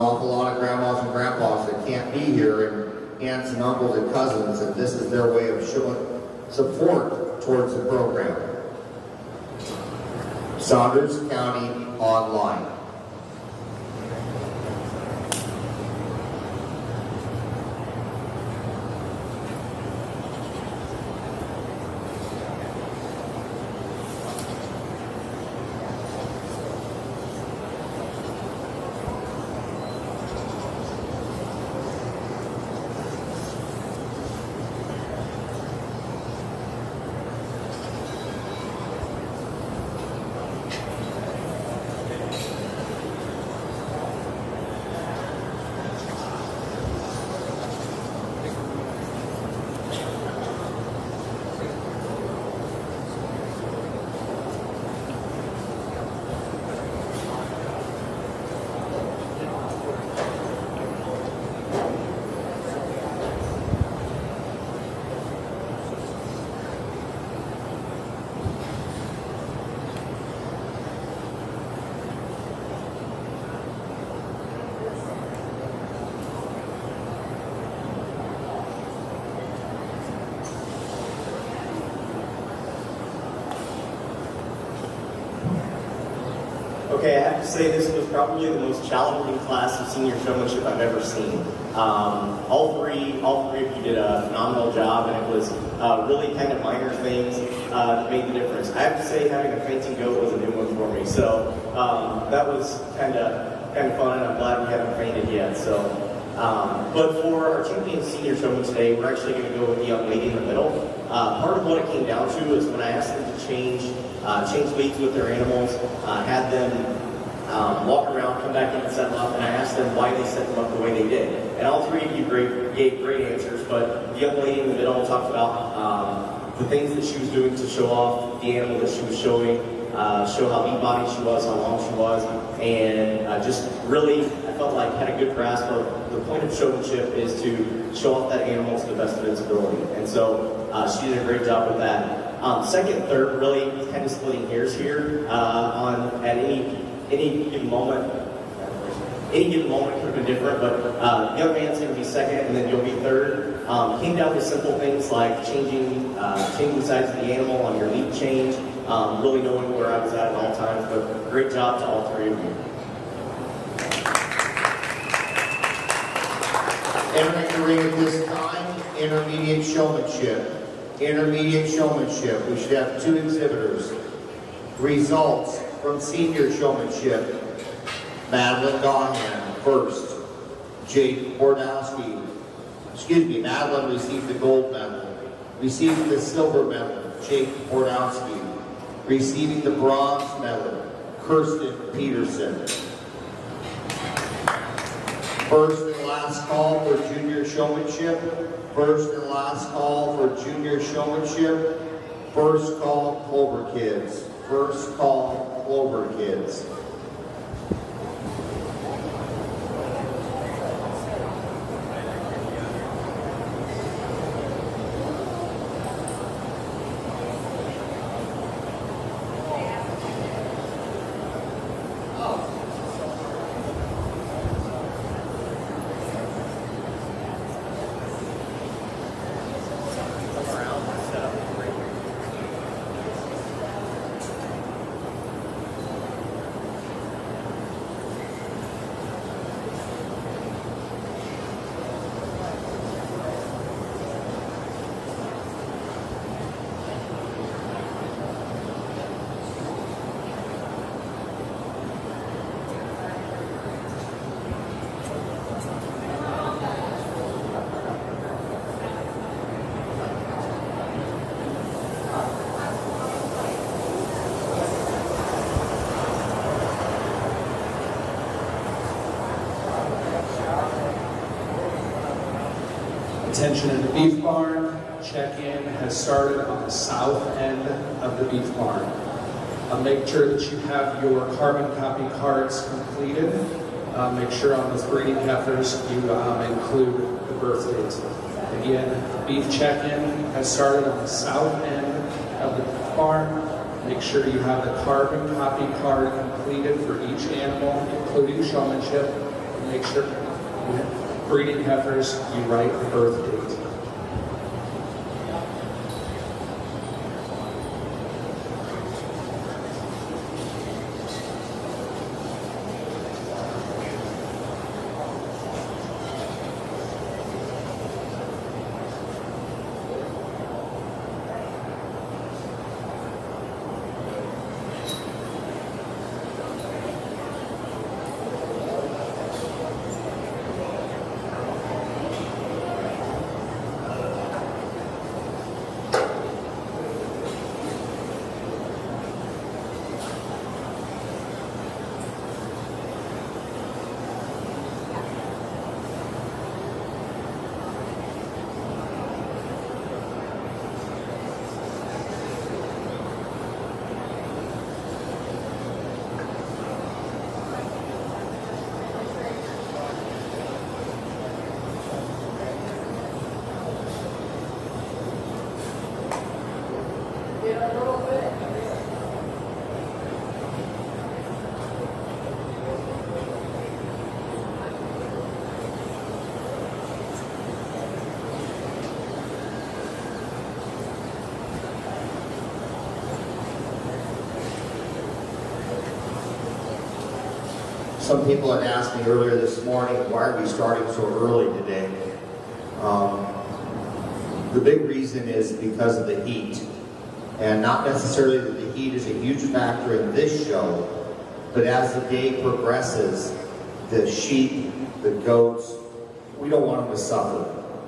awful lot of grandmas and grandpas that can't be here, and aunts and uncles and cousins, and this is their way of showing support towards the program. Saunders County Online. Okay, I have to say this was probably the most challenging class of senior showmanship I've ever seen. All three of you did a phenomenal job, and it was really kind of minor things that made the difference. I have to say, having a fainting goat was a new one for me, so that was kind of fun, and I'm glad we haven't fainted yet. So, but for our champion senior showman today, we're actually going to go with the young lady in the middle. Part of what it came down to is when I asked them to change leads with their animals, had them walk around, come back in and set them up, and I asked them why they set them up the way they did. And all three of you gave great answers, but the young lady in the middle talked about the things that she was doing to show off the animal that she was showing, show how big-bodied she was, how long she was, and just really, I felt like had a good grasp of the point of showmanship is to show off that animal to the best of its ability. And so she did a great job with that. Second, third, really kind of splitting hairs here at any given moment. Any given moment could have been different, but the young man's going to be second, and then you'll be third. Came down to simple things like changing the size of the animal on your lead change, really knowing where I was at all times. But great job to all three of you. Entering the ring at this time, intermediate showmanship. Intermediate showmanship. We should have two exhibitors. Results from senior showmanship. Madeline Dahan first. Jake Bordowski. Madeline received the gold medal. Receiving the silver medal, Jake Bordowski. Receiving the bronze medal, Kirsten Peterson. First and last call for junior showmanship. First and last call for junior showmanship. First call, Clover Kids. First call, Clover Kids. Attention in the beef barn, check-in has started on the south end of the beef barn. Make sure that you have your carbon copy cards completed. Make sure on those breeding heifers you include the birth dates. Again, beef check-in has started on the south end of the barn. Make sure you have the carbon copy card completed for each animal, including showmanship. make sure breeding heifers, you write the birth date. Some people had asked me earlier this morning, why are we starting so early today? The big reason is because of the heat. And not necessarily that the heat is a huge factor in this show, but as the day progresses, the sheep, the goats, we don't want them to suffer.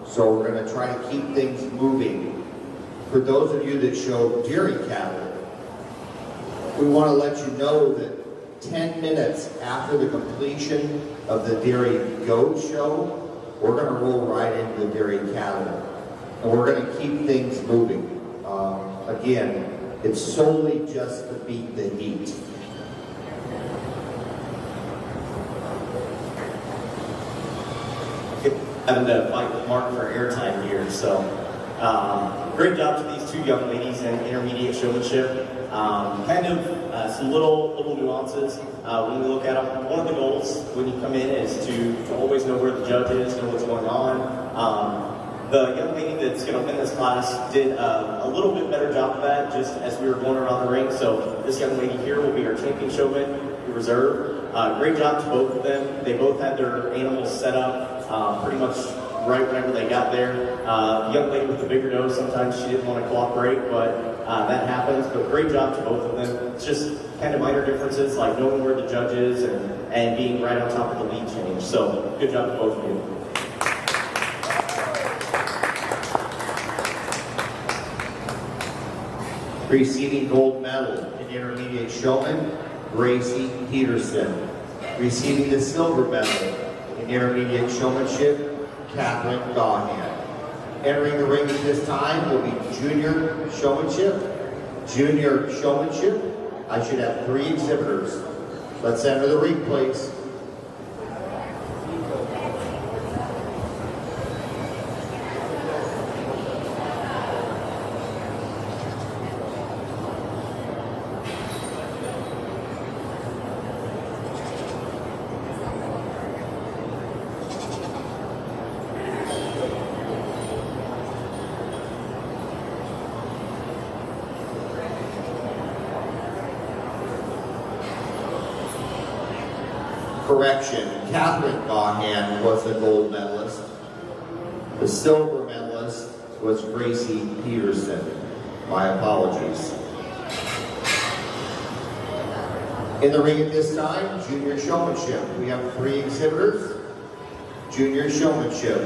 So we're going to try to keep things moving. For those of you that show dairy cattle, we want to let you know that 10 minutes after the completion of the dairy goat show, we're going to roll right into the dairy cattle. And we're going to keep things moving. Again, it's solely just to beat the heat. Having to fight with Mark for airtime here, so great job to these two young ladies in intermediate showmanship. Some little nuances when we look at them. One of the goals when you come in is to always know where the judge is, know what's going on. The young lady that's going to win this class did a little bit better job of that just as we were going around the ring. So this young lady here will be our champion showman, the reserve. Great job to both of them. They both had their animals set up pretty much right whenever they got there. The young lady with the bigger nose, sometimes she didn't want to cooperate, but that happens. But great job to both of them. It's just kind of minor differences like knowing where the judge is and being right on top of the lead change. So good job to both of you. Receiving gold medal in intermediate showman, Gracie Peterson. Receiving the silver medal in intermediate showmanship, Catherine Gahan. Entering the ring at this time will be junior showmanship. Junior showmanship, I should have 3 exhibitors. Let's enter the ring, please. Correction, Catherine Gahan was the gold medalist. The silver medalist was Gracie Peterson. My apologies. In the ring at this time, junior showmanship. We have 3 exhibitors. Junior showmanship.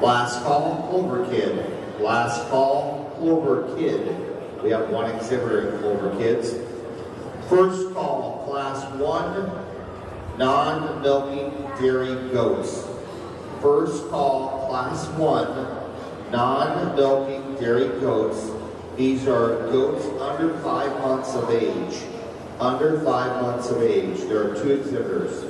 Last call, Clover Kid. Last call, Clover Kid. We have 1 exhibitor in Clover Kids. First call, class 1. Non-milking dairy goats. First call, class 1, non-milking dairy goats. These are goats under 5 months of age. Under 5 months of age. There are 2 exhibitors.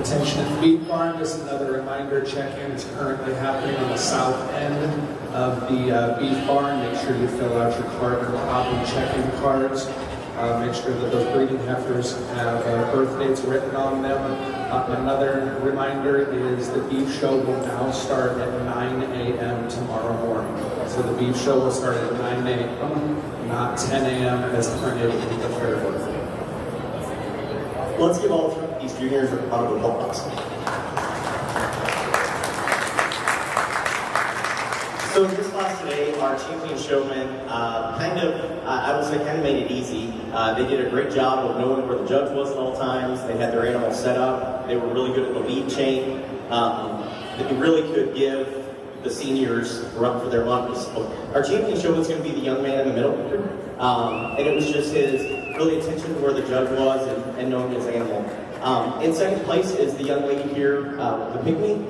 Attention at the beef barn, just another reminder, check-in is currently happening on the south end of the beef barn. Make sure you fill out your carbon copy check-in cards. Make sure that those breeding heifers have birth dates written on them. Another reminder is the beef show will now start at 9 a.m. tomorrow morning. So the beef show will start at 9 a.m., not 10 a.m. as printed in the fair book. Let's give all of these juniors a round of applause. So in this class today, our champion showmen I would say kind of made it easy. They did a great job of knowing where the judge was at all times. They had their animal set up. They were really good at the lead chain. They really could give the seniors a run for their money. So our champion showman is going to be the young man in the middle here. And it was just his really attention to where the judge was and knowing his animal. In second place is the young lady here, the pygmy.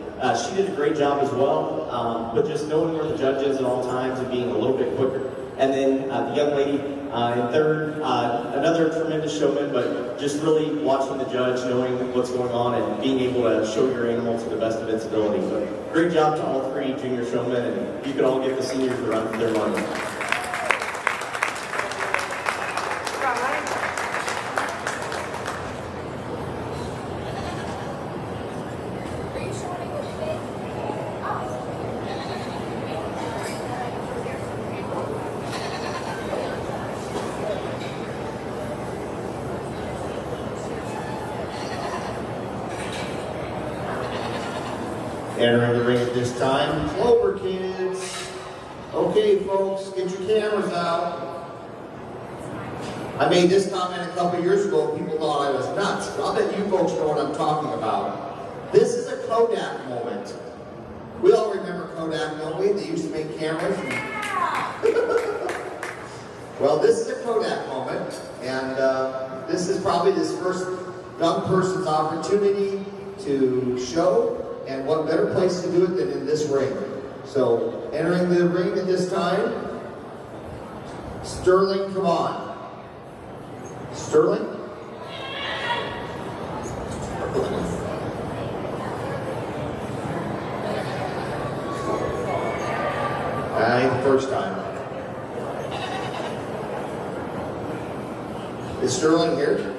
She did a great job as well, but just knowing where the judge is at all times and being a little bit quicker. And then the young lady in third, another tremendous showman, but just really watching the judge, knowing what's going on, and being able to show your animal to the best of its ability. So great job to all three junior showmen, and you can all give the seniors a run for their money. Entering the ring at this time, Clover kids. Okay, folks, get your cameras out. I made this comment a couple years ago. People thought I was nuts. I'll bet you folks know what I'm talking about. This is a Kodak moment. We all remember Kodak, don't we? They used to make cameras. Well, this is a Kodak moment, and this is probably this first young person's opportunity to show. And what better place to do it than in this ring? So, entering the ring at this time, Sterling, come on. Sterling? First time. Is Sterling here?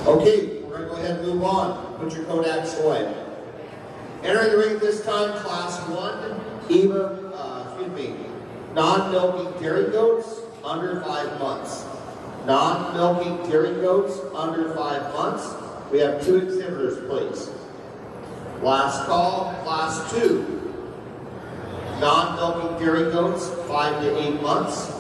Okay, we're going to go ahead and move on. Put your Kodaks away. Entering the ring at this time, Class 1, non-milking dairy goats under 5 months. Non-milking dairy goats under 5 months. We have 2 exhibitors, please. Last call, Class 2. Non-milking dairy goats, 5 to 8 months.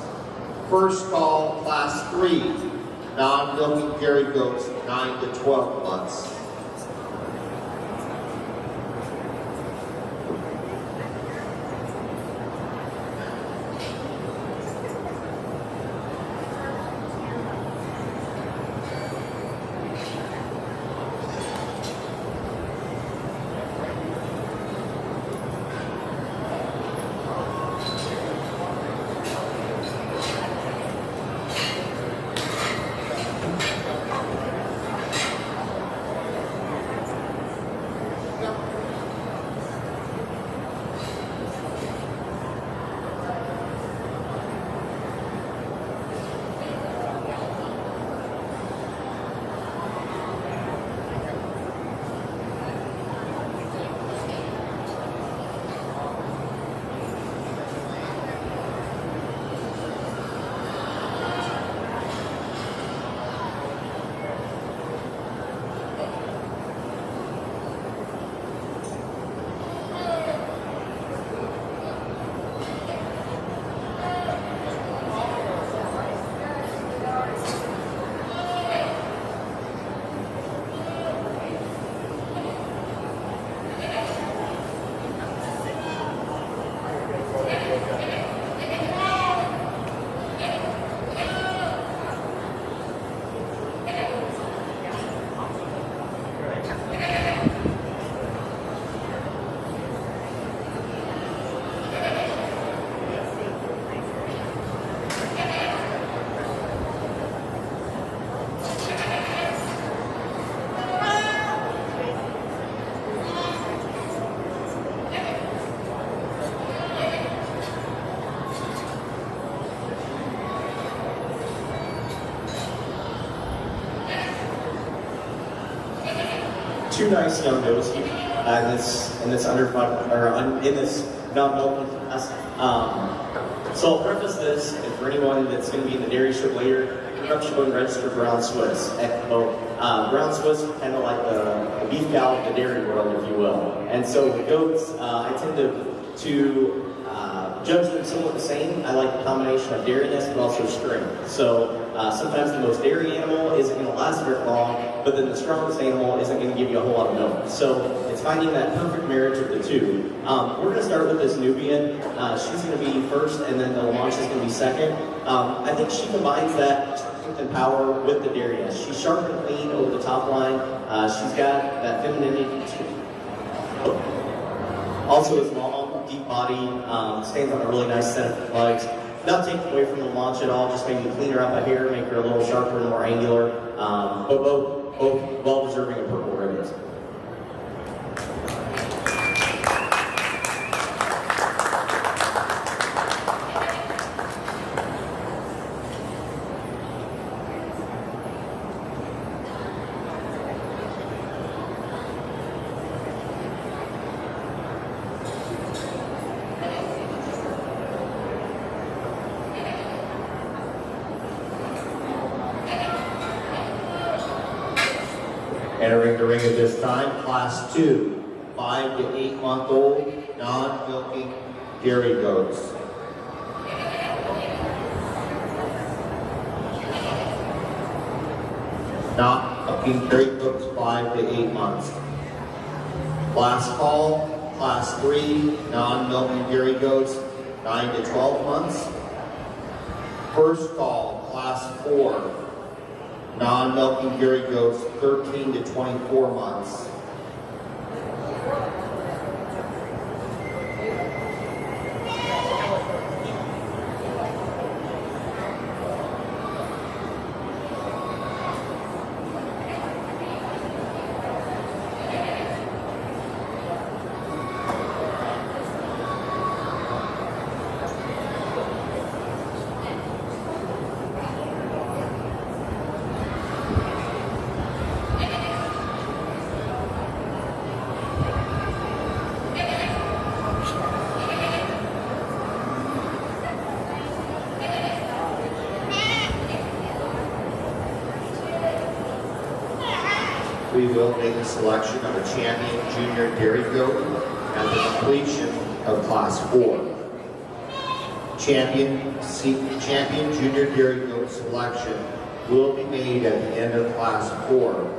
First call, Class 3. Non-milking dairy goats, 9 to 12 months. two nice young does here in this under or in this non-milking class. So I'll preface this, and for anyone that's going to be in the dairy strip later, you're actually going to register Brown Swiss. And Brown Swiss are kind of like the beef cow of the dairy world, if you will. And so with goats, I tend to judge them somewhat the same. I like the combination of dairiness but also strength. So sometimes the most dairy animal isn't going to last very long, but then the strongest animal isn't going to give you a whole lot of milk. So it's finding that perfect marriage of the two. We're going to start with this Nubian. She's going to be first, and then the Launch is going to be second. I think she combines that strength and power with the dairiness. She's sharp and clean over the top line. She's got that femininity too. Also is long, deep body, stands on a really nice set of legs. Not taking away from the Launch at all, just maybe clean her up a hair, make her a little sharper and more angular, but both well deserving of purple ribbons. Entering the ring at this time, Class 2, 5 to 8 month old, non-milking dairy goats. Non-milking dairy goats, 5 to 8 months. Last call, Class 3, non-milking dairy goats, 9 to 12 months. First call, Class 4, non-milking dairy goats, 13 to 24 months. We will make a selection of a champion junior dairy goat at the completion of Class 4. Champion junior dairy goat selection will be made at the end of Class 4.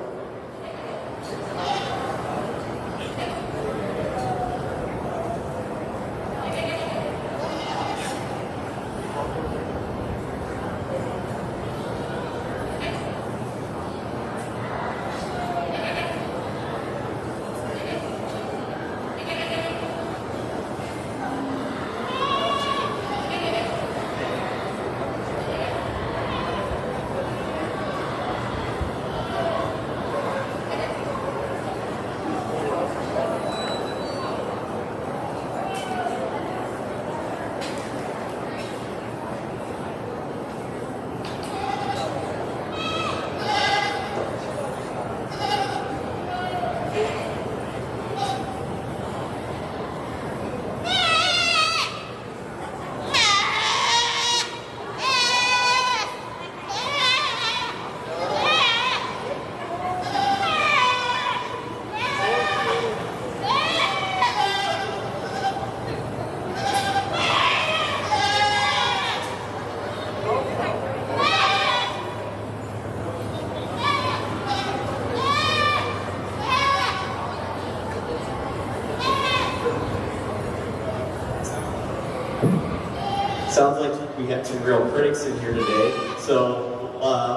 Sounds like we have some real critics in here today, so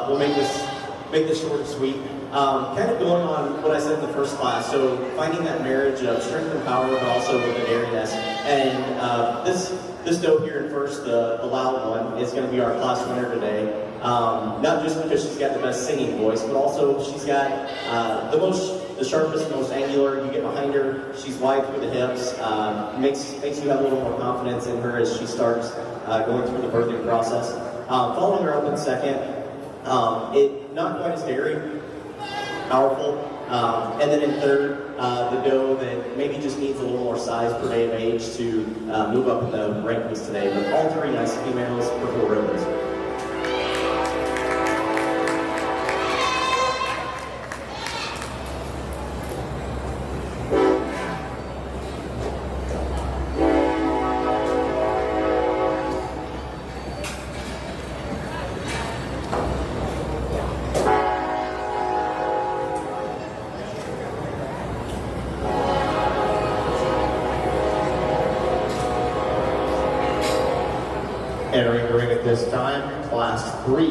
we'll make this short and sweet. Kind of going on what I said in the first class, so finding that marriage of strength and power, but also with the dairiness. And this doe here in first, the loud one, is going to be our class winner today. Not just because she's got the best singing voice, but also she's got the sharpest, most angular. You get behind her, she's wide through the hips. Makes you have a little more confidence in her as she starts going through the birthing process. Following her up in second, not quite as dairy, powerful, And then in third, the doe that maybe just needs a little more size per day of age to move up in the rankings today. But all three nice females, purple ribbons. Entering the ring at this time, Class 3,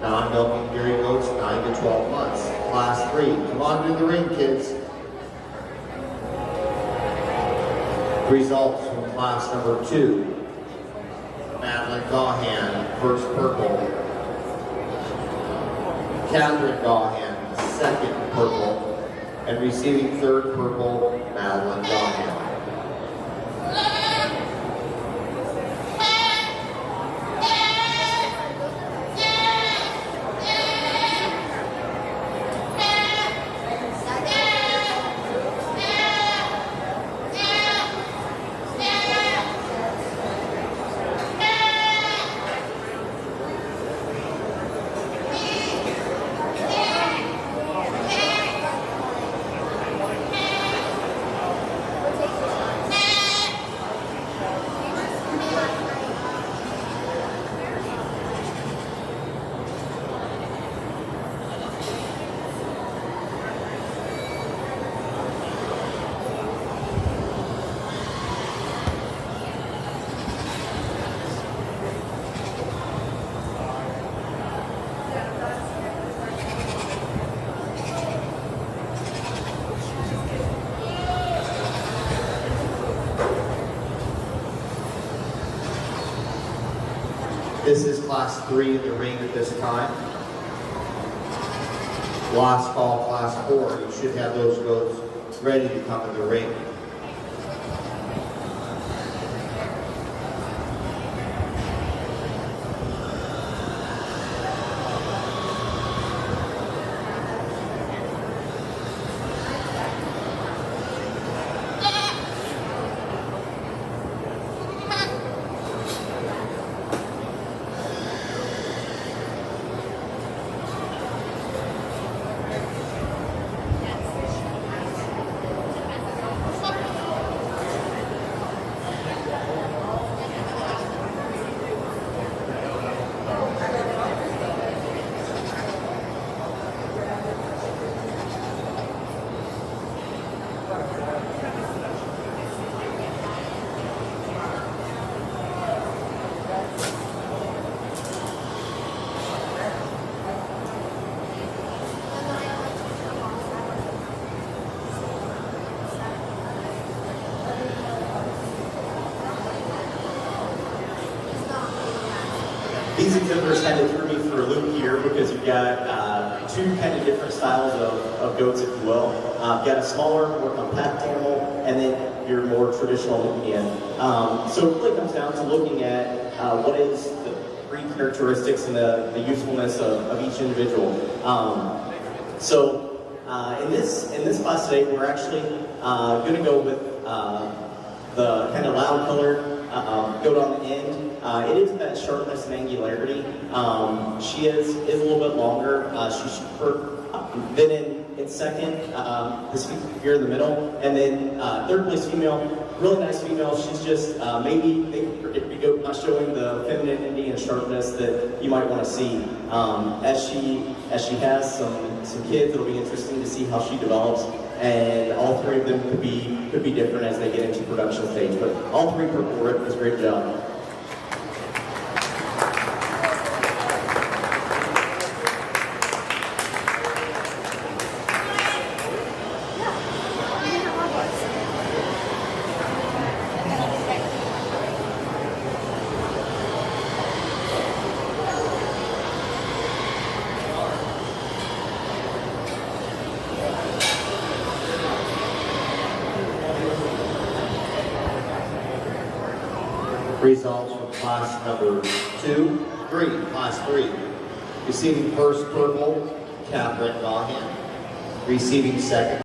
non-milking dairy goats, 9 to 12 months. Class 3, come on to the ring, kids. Results from class number 2. Madeline Gahan, first purple. Catherine Gahan, second purple. And receiving third purple, Madeline Gahan. This is class 3 in the ring at this time. Last call, class 4. You should have those goats ready to come in the ring. These exhibitors kind of threw me for a loop here because you've got two kind of different styles of goats, if you will. You've got a smaller, more compact animal, and then your more traditional Nubian. So it really comes down to looking at what is the breed characteristics and the usefulness of each individual. In this class today, we're actually going to go with the kind of loud colored goat on the end. It is that sharpness and angularity. She is a little bit longer. Then in second, this here in the middle, and then third place female, really nice female. She's just maybe the goat not showing the femininity and sharpness that you might want to see. As she has some kids, it'll be interesting to see how she develops. And all three of them could be different as they get into production stage. But all three purple ribbons, great job. Results from class number 3, class 3. Receiving first purple, Catherine Gahan. receiving second.